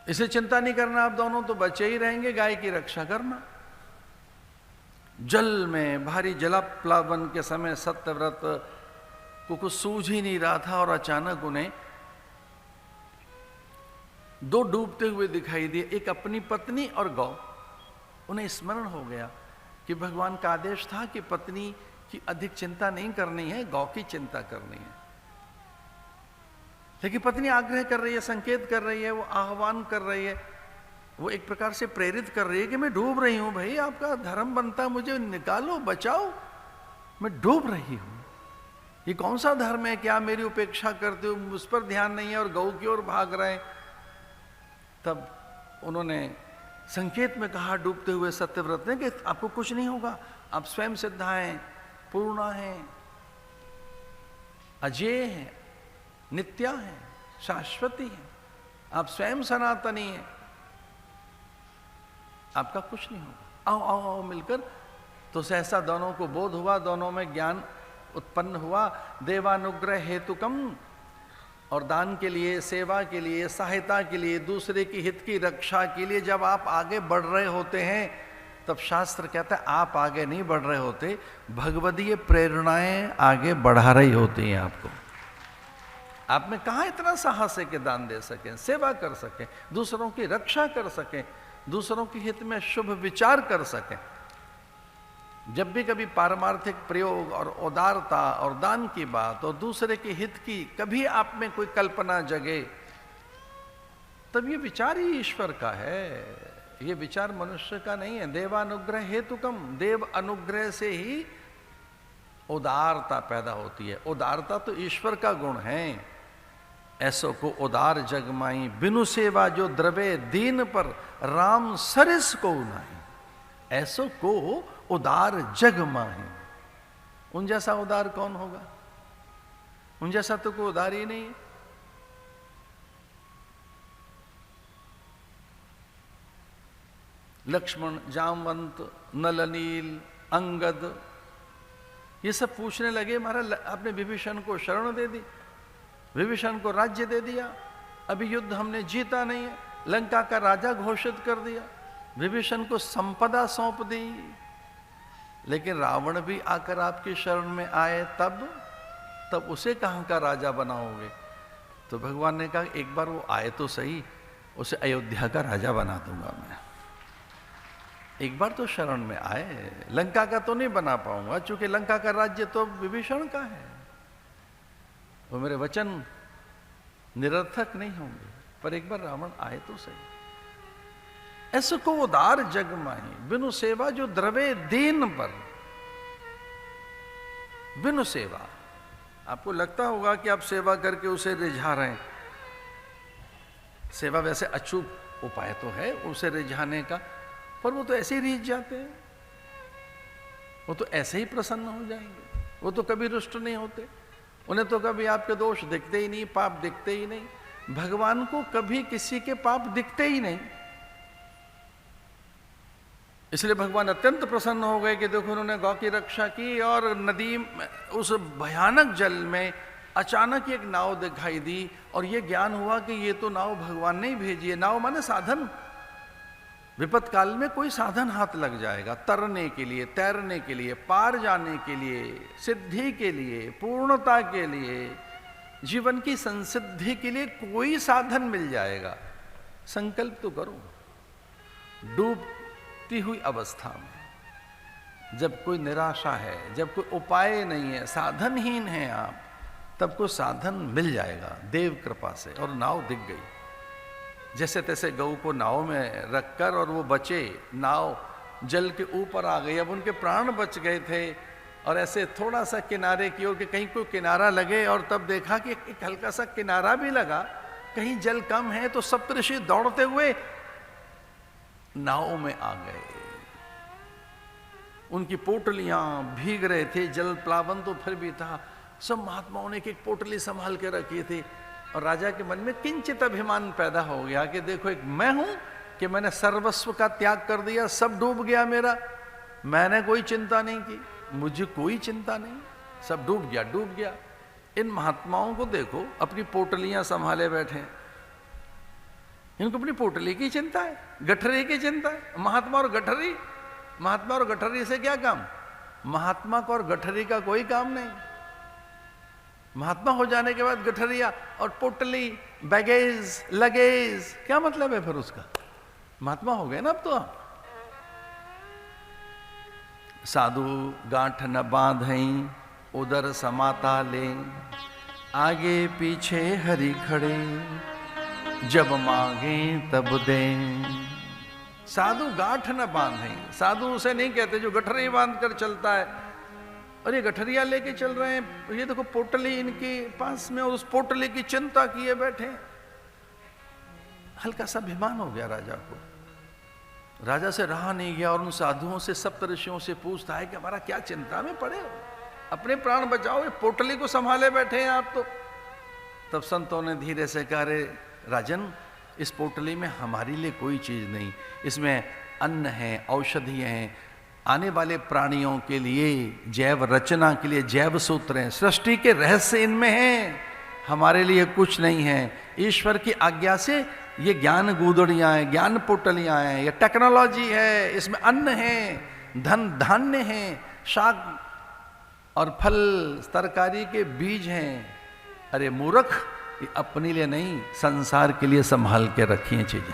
इसे चिंता नहीं करना, आप दोनों तो बचे ही रहेंगे, गाय की रक्षा करना। जल में भारी जलाप्लावन के समय सत्यव्रत को कुछ सूझ ही नहीं रहा था और अचानक उन्हें दो डूबते हुए दिखाई दिए, एक अपनी पत्नी और गौ। उन्हें स्मरण हो गया कि भगवान का आदेश था कि पत्नी की अधिक चिंता नहीं करनी है, गौ की चिंता करनी है। लेकिन पत्नी आग्रह कर रही है, संकेत कर रही है, वो आह्वान कर रही है, वो एक प्रकार से प्रेरित कर रही है कि मैं डूब रही हूं भाई, आपका धर्म बनता, मुझे निकालो, बचाओ, मैं डूब रही हूं। ये कौन सा धर्म है कि आप मेरी उपेक्षा करते हो, उस पर ध्यान नहीं है और गौ की ओर भाग रहे हैं। तब उन्होंने संकेत में कहा डूबते हुए सत्यव्रत ने कि आपको कुछ नहीं होगा, आप स्वयं सिद्धा हैं, पूर्णा हैं, अजेय हैं, नित्या हैं, शाश्वती हैं, आप स्वयं सनातनी हैं, आपका कुछ नहीं होगा, आओ आओ आओ मिलकर। तो सहसा दोनों को बोध हुआ, दोनों में ज्ञान उत्पन्न हुआ। देवानुग्रह हेतुकम, और दान के लिए, सेवा के लिए, सहायता के लिए, दूसरे की हित की रक्षा के लिए जब आप आगे बढ़ रहे होते हैं, तब शास्त्र कहता है आप आगे नहीं बढ़ रहे होते, भगवदीय प्रेरणाएं आगे बढ़ा रही होती हैं आपको। आप में कहाँ इतना साहस है कि दान दे सकें, सेवा कर सकें, दूसरों की रक्षा कर सकें, दूसरों के हित में शुभ विचार कर सकें। जब भी कभी पारमार्थिक प्रयोग और उदारता और दान की बात और दूसरे के हित की कभी आप में कोई कल्पना जगे, तब ये विचार ही ईश्वर का है, ये विचार मनुष्य का नहीं है। देवानुग्रह हेतुकम, देव अनुग्रह से ही उदारता पैदा होती है। उदारता तो ईश्वर का गुण है। ऐसो को उदार जगमाई, बिनु सेवा जो द्रवे दीन पर, राम सरिस को नहीं। ऐसो को उदार जग माही, उन जैसा उदार कौन होगा? उन जैसा तो कोई उदार ही नहीं है। लक्ष्मण, जामवंत, नलनील, अंगद, ये सब पूछने लगे महाराज आपने विभीषण को शरण दे दी, विभीषण को राज्य दे दिया, अभी युद्ध हमने जीता नहीं है, लंका का राजा घोषित कर दिया, विभीषण को संपदा सौंप दी, लेकिन रावण भी आकर आपकी शरण में आए, तब उसे कहां का राजा बनाओगे? तो भगवान ने कहा एक बार वो आए तो सही, उसे अयोध्या का राजा बना दूंगा मैं। एक बार तो शरण में आए, लंका का तो नहीं बना पाऊंगा, क्योंकि लंका का राज्य तो विभीषण का है, वो मेरे वचन निरर्थक नहीं होंगे, पर एक बार रावण आए तो सही। ऐसे को उदार जग माही, बिनु सेवा जो द्रवे दीन पर, बिनु सेवा। आपको लगता होगा कि आप सेवा करके उसे रिझा रहे हैं, सेवा वैसे अचूक उपाय तो है उसे रिझाने का, पर वो तो ऐसे ही रिझ जाते हैं, वो तो ऐसे ही प्रसन्न हो जाएंगे, वो तो कभी रुष्ट नहीं होते, उन्हें तो कभी आपके दोष दिखते ही नहीं, पाप दिखते ही नहीं। भगवान को कभी किसी के पाप दिखते ही नहीं, इसलिए भगवान अत्यंत प्रसन्न हो गए कि देखो उन्होंने गौ की रक्षा की, और नदी उस भयानक जल में अचानक एक नाव दिखाई दी, और ये ज्ञान हुआ कि ये तो नाव भगवान ने ही भेजी है। नाव माने साधन, विपत काल में कोई साधन हाथ लग जाएगा, तरने के लिए, तैरने के लिए, पार जाने के लिए, सिद्धि के लिए, पूर्णता के लिए, जीवन की संसिद्धि के लिए कोई साधन मिल जाएगा। संकल्प तो करो। डूबती हुई अवस्था में, जब कोई निराशा है, जब कोई उपाय नहीं है, साधनहीन है आप, तब को साधन मिल जाएगा देव कृपा से, और नाव दिख गई। जैसे तैसे गऊ को नाव में रखकर और वो बचे, नाव जल के ऊपर आ गई, अब उनके प्राण बच गए थे, और ऐसे थोड़ा सा किनारे की ओर कि कहीं कोई किनारा लगे, और तब देखा कि एक हल्का सा किनारा भी लगा, कहीं जल कम है, तो सप्तऋषि दौड़ते हुए नाव में आ गए। उनकी पोटलियां भीग रहे थे, जल प्लावन तो फिर भी था, सब महात्माओं ने एक पोटली संभाल के रखी थी, और राजा के मन में किंचित अभिमान पैदा हो गया कि देखो एक मैं हूं कि मैंने सर्वस्व का त्याग कर दिया, सब डूब गया मेरा, मैंने कोई चिंता नहीं की, मुझे कोई चिंता नहीं, सब डूब गया डूब गया। इन महात्माओं को देखो अपनी पोटलियां संभाले बैठे, इनको अपनी पोटली की चिंता है, गठरी की चिंता है। महात्मा और गठरी, महात्मा और गठरी से क्या काम? महात्मा को और गठरी का कोई काम नहीं। महात्मा हो जाने के बाद गठरिया और पोटली, बैगेज, लगेज, क्या मतलब है फिर उसका? महात्मा हो गए ना अब तो आप। साधु गांठ न बांधई, उदर समाता ले, आगे पीछे हरि खड़े, जब मांगे तब दे। साधु गांठ न बांधे, साधु उसे नहीं कहते जो गठरी बांध कर चलता है। और ये गठरिया लेके चल रहे हैं, ये देखो पोटली इनके पास में, और उस पोटली की चिंता किए बैठे। हल्का सा अभिमान हो गया राजा को। राजा से रहा नहीं गया और उन साधुओं से, सप्तऋषियों से पूछता है कि हमारा क्या चिंता में पड़े हो, अपने प्राण बचाओ, ये पोटली को संभाले बैठे हैं आप तो। तब संतों ने धीरे से कहा, रे राजन, इस पोटली में हमारे लिए कोई चीज नहीं, इसमें अन्न है, औषधियां हैं, आने वाले प्राणियों के लिए, जैव रचना के लिए जैव सूत्र हैं, सृष्टि के रहस्य इनमें हैं, हमारे लिए कुछ नहीं है। ईश्वर की आज्ञा से ये ज्ञान गूदड़ियां हैं, ज्ञान पोटलियां हैं, ये टेक्नोलॉजी है, इसमें अन्न है, धन धान्य है, शाक और फल तरकारी के बीज हैं। अरे मूर्ख, ये अपने लिए नहीं, संसार के लिए संभाल के रखी हैं चीजें।